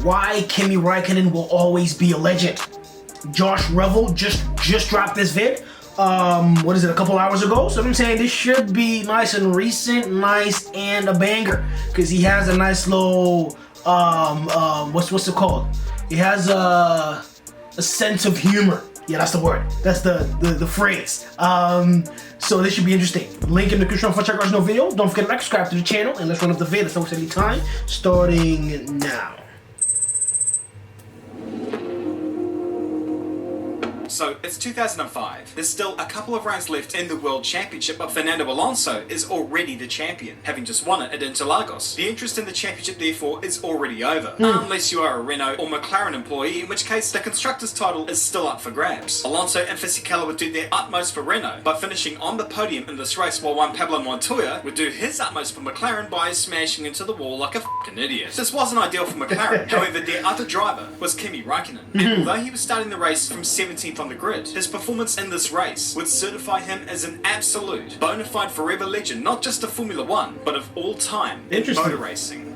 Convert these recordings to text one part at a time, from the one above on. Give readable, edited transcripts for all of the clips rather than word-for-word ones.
why Kimi Raikkonen will always be a legend. JoshRevell just dropped this vid. What is it, a couple hours ago? So I'm saying this should be nice and recent, nice and a banger, because he has a nice little what's it called? He has a sense of humor. Yeah, that's the word. That's the phrase. So this should be interesting. Link in the description for check out no video. Don't forget to like, subscribe to the channel, and let's run up the vid. Let's don't waste any time. Starting now. So, it's 2005. There's still a couple of rounds left in the World Championship, but Fernando Alonso is already the champion, having just won it at Interlagos. The interest in the championship, therefore, is already over. Unless you are a Renault or McLaren employee, in which case the Constructors' title is still up for grabs. Alonso and Fisichella would do their utmost for Renault by finishing on the podium in this race, while one Pablo Montoya would do his utmost for McLaren by smashing into the wall like a f***ing idiot. This wasn't ideal for McLaren, however, their other driver was Kimi Raikkonen, and although he was starting the race from 17th on the grid, his performance in this race would certify him as an absolute, bona fide forever legend, not just of Formula One, but of all time in motor racing.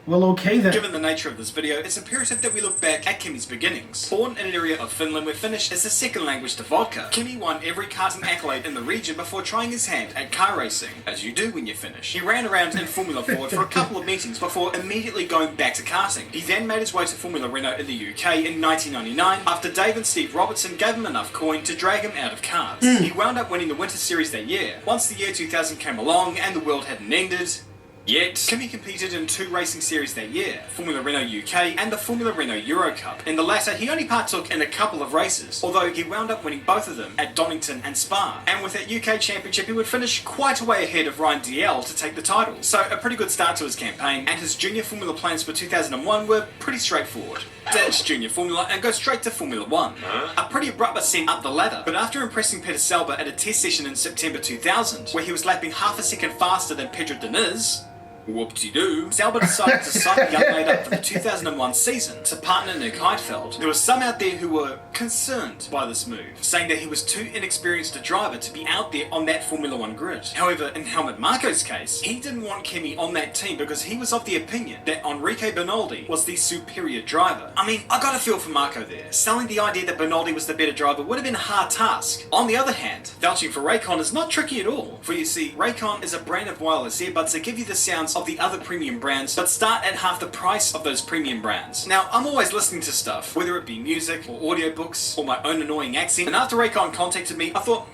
Well, okay then. Given the nature of this video, it's imperative that we look back at Kimi's beginnings. Born in an area of Finland where Finnish is the second language to vodka, Kimi won every karting accolade in the region before trying his hand at car racing, as you do when you're Finnish. He ran around in Formula Ford for a couple of meetings before immediately going back to karting. He then made his way to Formula Renault in the UK in 1999 after Dave and Steve Robertson gave him enough coin to drag him out of karts. He wound up winning the Winter Series that year. Once the year 2000 came along and the world hadn't ended yet, Kimi competed in 2 racing series that year, Formula Renault UK and the Formula Renault Euro Cup. In the latter, he only partook in a couple of races, although he wound up winning both of them at Donington and Spa. And with that UK Championship, he would finish quite a way ahead of Ryan Dalziel to take the title. So a pretty good start to his campaign, and his junior Formula plans for 2001 were pretty straightforward. Ditch junior Formula and go straight to Formula One. A pretty abrupt ascent up the ladder, but after impressing Peter Sauber at a test session in September 2000, where he was lapping half a second faster than Pedro Diniz, whoop-de-doo, Sauber decided to sign the young lad up for the 2001 season to partner Nick Heidfeld. There were some out there who were concerned by this move, saying that he was too inexperienced a driver to be out there on that Formula One grid. However, in Helmut Marko's case, he didn't want Kimi on that team because he was of the opinion that Enrique Bernaldi was the superior driver. I mean, I got a feel for Marko there. Selling the idea that Bernaldi was the better driver would have been a hard task. On the other hand, vouching for Raycon is not tricky at all, for you see, Raycon is a brand of wireless earbuds that give you the sounds of the other premium brands, but start at half the price of those premium brands. Now, I'm always listening to stuff, whether it be music or audiobooks or my own annoying accent, and after Raycon contacted me, I thought,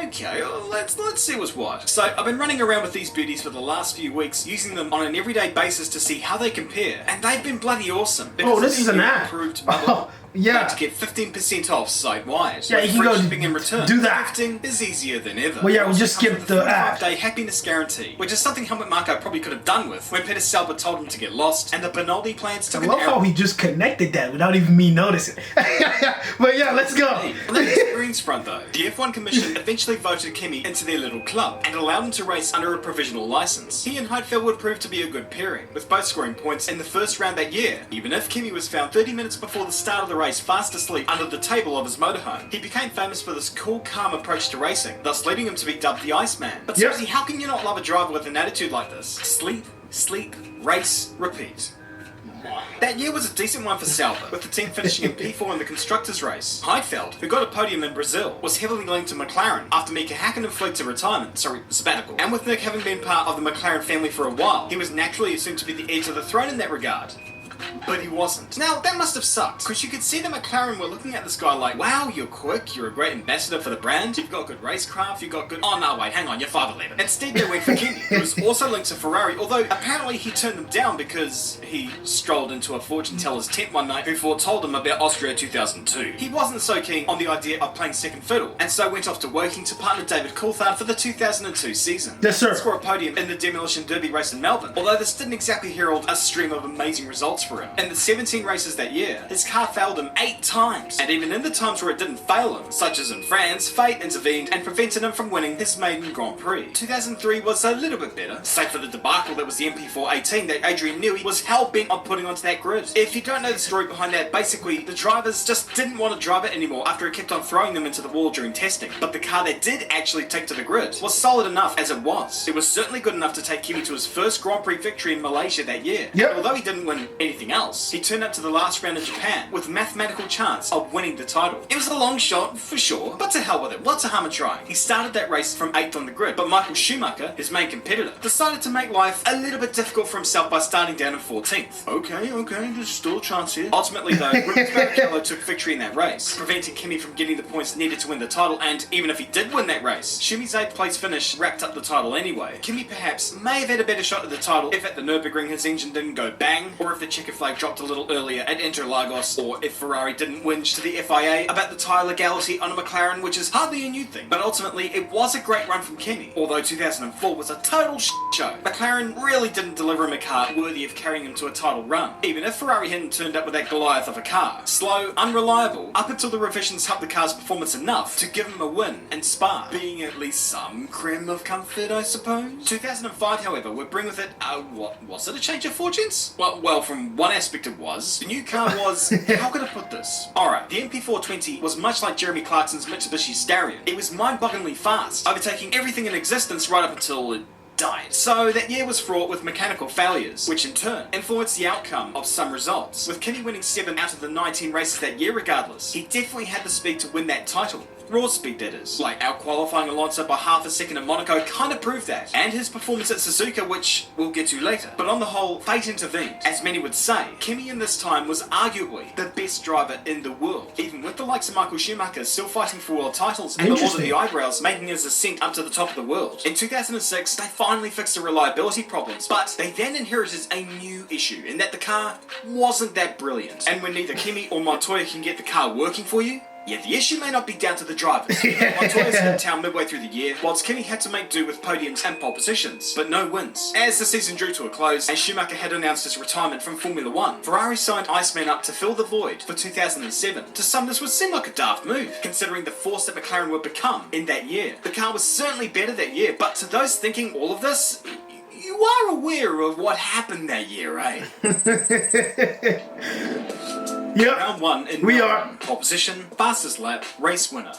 okay, let's see what's what. So I've been running around with these beauties for the last few weeks, using them on an everyday basis to see how they compare, and they've been bloody awesome. Oh, this is an ad. Improved yeah. To get 15% off site-wide. Yeah, you can go shipping and return. do that. Gifting is easier than ever. Well, yeah, we'll just skip the ad. 45-day happiness guarantee, which is something Helmut Marko probably could have done with when Peter Sauber told him to get lost, and the Bernaldi plans took I love how he just connected that without even me noticing. But yeah, let's go. On the experience front though, the F1 Commission eventually voted Kimi into their little club and allowed him to race under a provisional license. He and Heidfeld would prove to be a good pairing, with both scoring points in the first round that year. Even if Kimi was found 30 minutes before the start of the race fast asleep under the table of his motorhome, he became famous for this cool, calm approach to racing, thus leading him to be dubbed the Iceman. But seriously, how can you not love a driver with an attitude like this? Sleep, sleep, race, repeat. That year was a decent one for Sauber, with the team finishing in P4 in the Constructors' race. Heidfeld, who got a podium in Brazil, was heavily linked to McLaren after Mika Hakkinen fled to sabbatical. And with Nick having been part of the McLaren family for a while, he was naturally assumed to be the heir to the throne in that regard. But he wasn't. Now, that must have sucked, because you could see that McLaren were looking at this guy like, wow, you're quick, you're a great ambassador for the brand, you've got good racecraft, you've got good... Oh, no, wait, hang on, you're 5'11". Instead, they went for Kimi, who was also linked to Ferrari, although apparently he turned them down because he strolled into a fortune teller's tent one night who foretold him about Austria 2002. He wasn't so keen on the idea of playing second fiddle, and so went off to working to partner David Coulthard for the 2002 season. Yes, sir. Score a podium in the Demolition Derby race in Melbourne, although this didn't exactly herald a stream of amazing results for him. In the 17 races that year, his car failed him 8 times, and even in the times where it didn't fail him, such as in France, fate intervened and prevented him from winning his maiden Grand Prix. 2003 was a little bit better, save for the debacle that was the MP4-18 that Adrian Newey was hell-bent on putting onto that grid. If you don't know the story behind that, basically, the drivers just didn't want to drive it anymore after it kept on throwing them into the wall during testing. But the car that did actually take to the grid was solid enough as it was. It was certainly good enough to take Kimi to his first Grand Prix victory in Malaysia that year. Yep. And although he didn't win anything else, he turned up to the last round in Japan with mathematical chance of winning the title. It was a long shot, for sure, but to hell with it, what's the harm in trying? He started that race from 8th on the grid, but Michael Schumacher, his main competitor, decided to make life a little bit difficult for himself by starting down in 14th. Okay, there's still a chance here. Ultimately though, Rubens Barrichello took victory in that race, preventing Kimi from getting the points needed to win the title, and even if he did win that race, Schumi's 8th place finish wrapped up the title anyway. Kimi perhaps may have had a better shot at the title if at the Nürburgring his engine didn't go bang, or if the checker flag dropped a little earlier at Interlagos, or if Ferrari didn't whinge to the FIA about the tyre legality on a McLaren, which is hardly a new thing. But ultimately, it was a great run from Kimi, although 2004 was a total show. McLaren really didn't deliver him a car worthy of carrying him to a title run, even if Ferrari hadn't turned up with that Goliath of a car. Slow, unreliable, up until the revisions helped the car's performance enough to give him a win in Spa, being at least some creme of comfort, I suppose. 2005, however, would bring with it, what was it, a change of fortunes? Well, from one aspect it was. The new car was, how could I put this? Alright, the MP420 was much like Jeremy Clarkson's Mitsubishi Starion. It was mind-bogglingly fast, overtaking everything in existence right up until it died. So that year was fraught with mechanical failures, which in turn influenced the outcome of some results. With Kimi winning 7 out of the 19 races that year regardless, he definitely had the speed to win that title. Raw speed, that is. Like out-qualifying Alonso by half a second in Monaco kind of proved that. And his performance at Suzuka, which we'll get to later. But on the whole, fate intervened. As many would say, Kimi in this time was arguably the best driver in the world. Even with the likes of Michael Schumacher still fighting for world titles and the Lord of the Eyebrows making his ascent up to the top of the world. In 2006, they finally fixed the reliability problems, but they then inherited a new issue in that the car wasn't that brilliant. And when neither Kimi or Montoya can get the car working for you, yeah, the issue may not be down to the drivers. Montoya's in town midway through the year, whilst Kimi had to make do with podiums and pole positions, but no wins. As the season drew to a close, and Schumacher had announced his retirement from Formula 1, Ferrari signed Iceman up to fill the void for 2007. To some, this would seem like a daft move, considering the force that McLaren would become in that year. The car was certainly better that year, but to those thinking all of this, you are aware of what happened that year, right? Yep. Round 1 in pole position, fastest lap, race winner.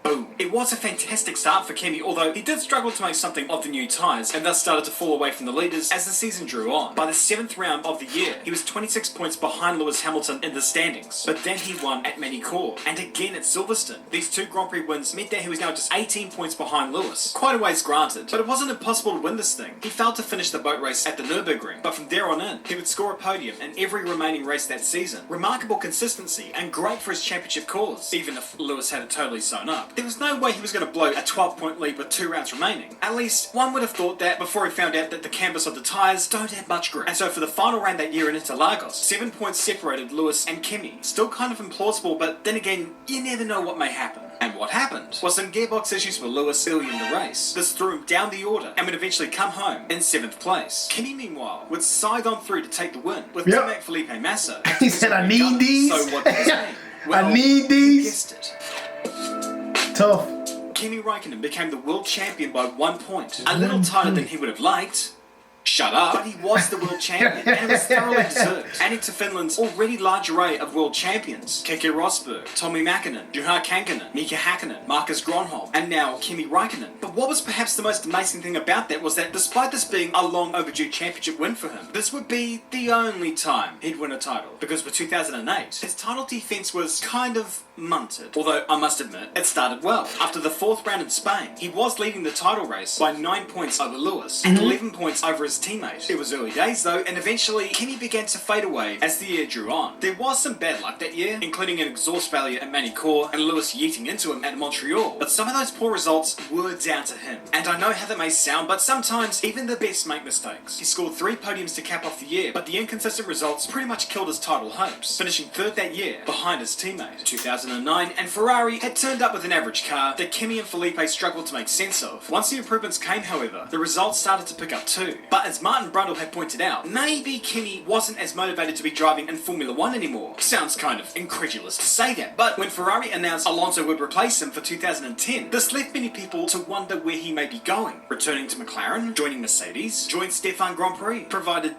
Boom. It was a fantastic start for Kimi, although he did struggle to make something of the new tyres and thus started to fall away from the leaders as the season drew on. By the 7th round of the year, he was 26 points behind Lewis Hamilton in the standings, but then he won at Manicourt and again at Silverstone. These 2 Grand Prix wins meant that he was now just 18 points behind Lewis. Quite a ways granted, but it wasn't impossible to win this thing. He failed to finish the boat race at the Nürburgring, but from there on in, he would score a podium in every remaining race that season. Remarkable consistency and great for his championship cause, even if Lewis had it totally sewn up. There was no way he was going to blow a 12-point lead with 2 rounds remaining. At least, one would have thought that before he found out that the canvas of the tyres don't have much grip. And so for the final round that year in Interlagos, 7 points separated Lewis and Kimi. Still kind of implausible, but then again, you never know what may happen. And what happened was some gearbox issues for Lewis early in the race. This threw him down the order and would eventually come home in 7th place. Kimi, meanwhile, would side on through to take the win with teammate Felipe Massa. He said, I need these. So what did he say? Well, I need these. You guessed it. Tough. Kimi Raikkonen became the world champion by 1 point. A little tighter than he would have liked. Shut up. But he was the world champion, and it was thoroughly deserved. Adding to Finland's already large array of world champions, Keke Rosberg, Tommi Mäkinen, Juha Kankkunen, Mika Häkkinen, Marcus Gronholm, and now Kimi Raikkonen. But what was perhaps the most amazing thing about that was that despite this being a long overdue championship win for him, this would be the only time he'd win a title. Because for 2008, his title defense was kind of munted. Although, I must admit, it started well. After the 4th round in Spain, he was leading the title race by 9 points over Lewis and 11 points over his teammate. It was early days though, and eventually Kimi began to fade away as the year drew on. There was some bad luck that year, including an exhaust failure at Manicourt and Lewis yeeting into him at Montreal. But some of those poor results were down to him. And I know how that may sound, but sometimes even the best make mistakes. He scored 3 podiums to cap off the year, but the inconsistent results pretty much killed his title hopes, finishing 3rd that year behind his teammate. 2009 2009, and Ferrari had turned up with an average car that Kimi and Felipe struggled to make sense of. Once the improvements came, however, the results started to pick up too. But as Martin Brundle had pointed out, maybe Kimi wasn't as motivated to be driving in Formula 1 anymore. Sounds kind of incredulous to say that, but when Ferrari announced Alonso would replace him for 2010, this left many people to wonder where he may be going. Returning to McLaren, joining Mercedes, join Stefan Grand Prix, provided,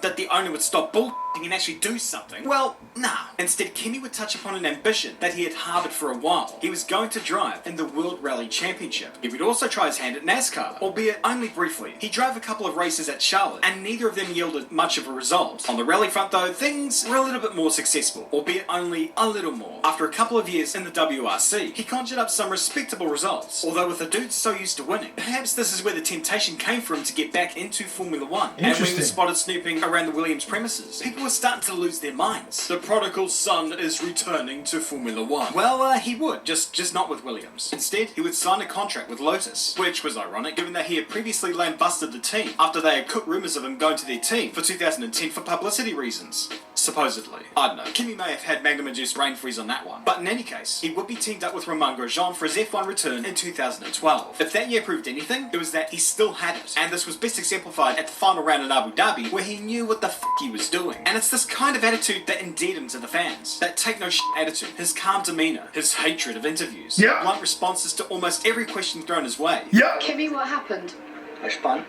that the owner would stop bullshitting and actually do something. Well, nah. Instead, Kimi would touch upon an ambition that he had harbored for a while. He was going to drive in the World Rally Championship. He would also try his hand at NASCAR, albeit only briefly. He drove a couple of races at Charlotte, and neither of them yielded much of a result. On the rally front though, things were a little bit more successful, albeit only a little more. After a couple of years in the WRC, he conjured up some respectable results. Although with a dude so used to winning, perhaps this is where the temptation came for him to get back into Formula 1. And when he was spotted snooping around the Williams premises, people were starting to lose their minds. The prodigal son is returning to Formula 1. Well, he would, just not with Williams. Instead, he would sign a contract with Lotus, which was ironic given that he had previously lambasted the team after they had cooked rumours of him going to their team for 2010 for publicity reasons. Supposedly. I don't know. Kimi may have had magnum-induced brain freeze on that one. But in any case, he would be teamed up with Romain Grosjean for his F1 return in 2012. If that year proved anything, it was that he still had it. And this was best exemplified at the final round in Abu Dhabi, where he knew what the f*** he was doing. And it's this kind of attitude that endeared him to the fans. That take no shit attitude, his calm demeanour, his hatred of interviews, blunt responses to almost every question thrown his way. Kimi, what happened? I spun.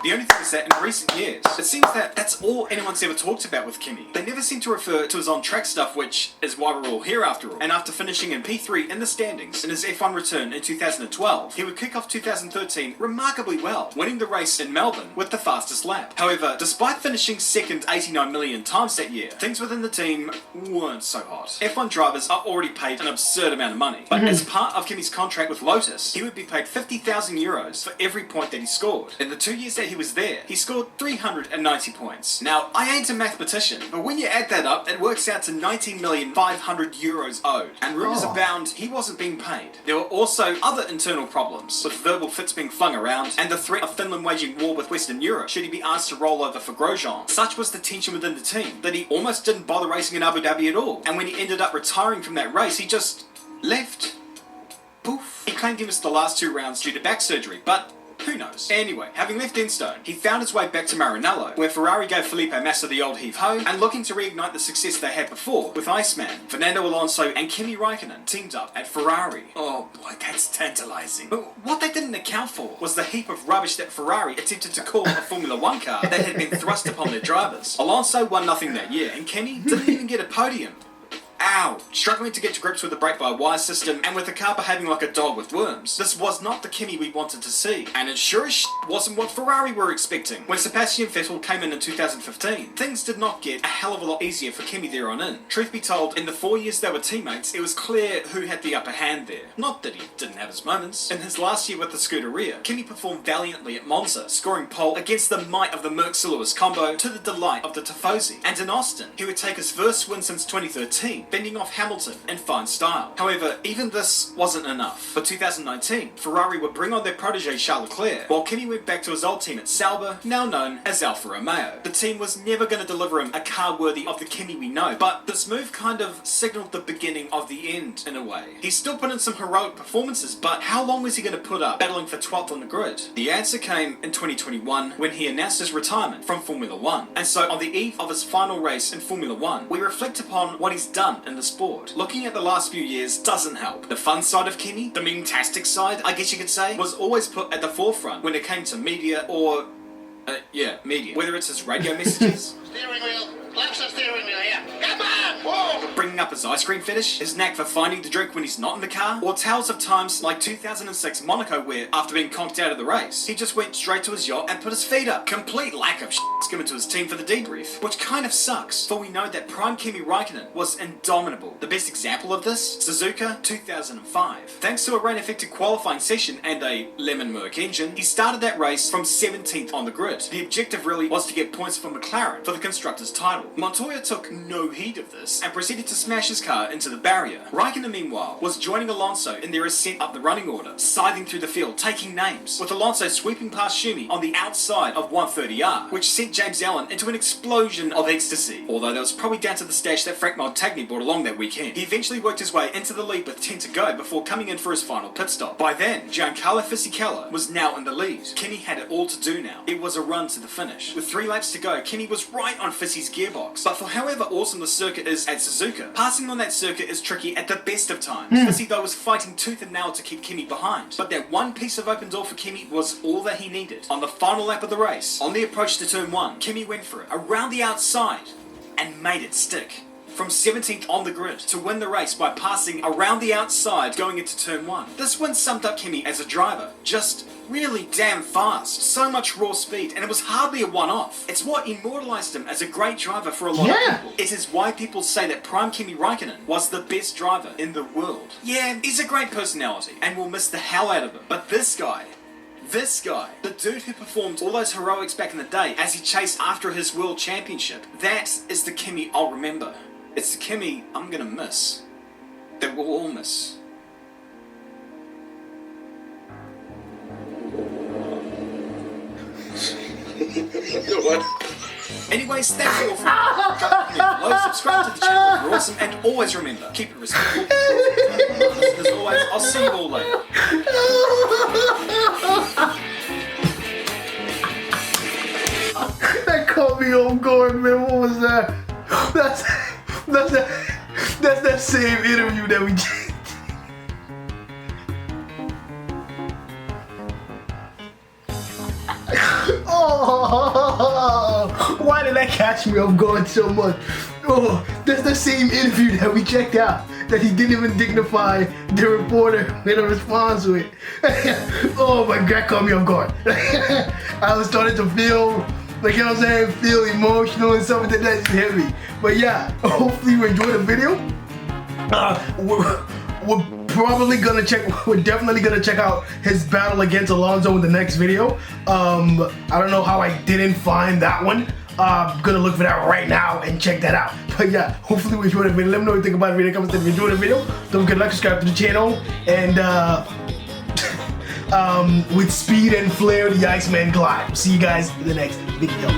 The only thing is that in recent years, it seems that that's all anyone's ever talked about with Kimi. They never seem to refer to his on-track stuff, which is why we're all here after all. And after finishing in P3 in the standings in his F1 return in 2012, he would kick off 2013 remarkably well, winning the race in Melbourne with the fastest lap. However, despite finishing second 89 million times that year, things within the team weren't so hot. F1 drivers are already paid an absurd amount of money, but as part of Kimi's contract with Lotus, he would be paid 50,000 euros for every point that he scored. In the 2 years that he was there, he scored 390 points. Now, I ain't a mathematician, but when you add that up, it works out to 19,500,000 euros owed. And rumours abound he wasn't being paid. There were also other internal problems, with verbal fits being flung around, and the threat of Finland waging war with Western Europe should he be asked to roll over for Grosjean. Such was the tension within the team, that he almost didn't bother racing in Abu Dhabi at all. And when he ended up retiring from that race, he just left. Poof. He claimed he missed the last 2 rounds due to back surgery, but who knows? Anyway, having left Enstone, he found his way back to Maranello, where Ferrari gave Felipe Massa the old heave-ho, and looking to reignite the success they had before, with Iceman, Fernando Alonso and Kimi Raikkonen teamed up at Ferrari. Oh boy, that's tantalising. But what they didn't account for was the heap of rubbish that Ferrari attempted to call a Formula 1 car that had been thrust upon their drivers. Alonso won nothing that year, and Kimi didn't even get a podium. Ow! Struggling to get to grips with the brake-by-wire system, and with the car behaving like a dog with worms. This was not the Kimi we wanted to see, and it sure as wasn't what Ferrari were expecting. When Sebastian Vettel came in 2015, things did not get a hell of a lot easier for Kimi there on in. Truth be told, in the 4 years they were teammates, it was clear who had the upper hand there. Not that he didn't have his moments. In his last year with the Scuderia, Kimi performed valiantly at Monza, scoring pole against the might of the Merckx-Lewis combo to the delight of the Tifosi. And in Austin, he would take his first win since 2013, fending off Hamilton in fine style. However, even this wasn't enough. For 2019, Ferrari would bring on their protege Charles Leclerc, while Kimi went back to his old team at Sauber, now known as Alfa Romeo. The team was never going to deliver him a car worthy of the Kimi we know, but this move kind of signalled the beginning of the end in a way. He still put in some heroic performances, but how long was he going to put up battling for 12th on the grid? The answer came in 2021 when he announced his retirement from Formula 1. And so on the eve of his final race in Formula 1, we reflect upon what he's done in the sport. Looking at the last few years doesn't help. The fun side of Kimi, the mean-tastic side, I guess you could say, was always put at the forefront when it came to media or... media. Whether it's his radio messages... Steering wheel! Flaps the steering wheel here! Come on! Whoa! Bringing up his ice cream fetish, his knack for finding the drink when he's not in the car, or tales of times like 2006 Monaco where, after being conked out of the race, he just went straight to his yacht and put his feet up. Complete lack of given to his team for the debrief, which kind of sucks, for we know that prime Kimi Raikkonen was indomitable. The best example of this, Suzuka 2005. Thanks to a rain-affected qualifying session and a lemon Merc engine, he started that race from 17th on the grid. The objective really was to get points for McLaren for the constructors' title. Montoya took no heed of this and proceeded to smash his car into the barrier. Raikkonen, meanwhile, was joining Alonso in their ascent up the running order, scything through the field, taking names, with Alonso sweeping past Schumi on the outside of 130R, which sent James Allen into an explosion of ecstasy, although that was probably down to the stash that Frank Montagny brought along that weekend. He eventually worked his way into the lead with 10 to go before coming in for his final pit stop. By then, Giancarlo Fisichella was now in the lead. Kimi had it all to do now. It was a run to the finish. With 3 laps to go, Kimi was right on Fisi's gearbox. But for however awesome the circuit is at Suzuka, passing on that circuit is tricky at the best of times. Fisi, though, was fighting tooth and nail to keep Kimi behind. But that one piece of open door for Kimi was all that he needed. On the final lap of the race, on the approach to turn 1, Kimi went for it around the outside and made it stick. From 17th on the grid to win the race by passing around the outside going into turn 1. This win summed up Kimi as a driver. Just really damn fast. So much raw speed, and it was hardly a one-off. It's what immortalized him as a great driver for a lot of people. It is why people say that prime Kimi Raikkonen was the best driver in the world. Yeah, he's a great personality, and we'll miss the hell out of him. But this guy, the dude who performed all those heroics back in the day as he chased after his world championship, that is the Kimi I'll remember. It's the Kimi I'm gonna miss. That we'll all miss. Anyways, thank you all for below, subscribe to the channel if you're awesome, and always remember, keep it respectful. As always, I'll see you all later. That caught me off guard, man. What was that? That's that same interview that we did. Oh, why did that catch me off guard so much? Oh, that's the same interview that we checked out, that he didn't even dignify the reporter with a response to it. Oh my God, caught me off guard. I was starting to feel, like, you know what I'm saying, feel emotional and something that just hit me. But yeah, hopefully you enjoyed the video. We're probably gonna we're definitely gonna check out his battle against Alonso in the next video. I don't know how I didn't find that one. I'm gonna look for that right now and check that out. But yeah, hopefully you enjoyed the video. Let me know what you think about the video in the comments. If you enjoyed the video, don't forget to like, subscribe to the channel, and with speed and flair, the Iceman glide. See you guys in the next video.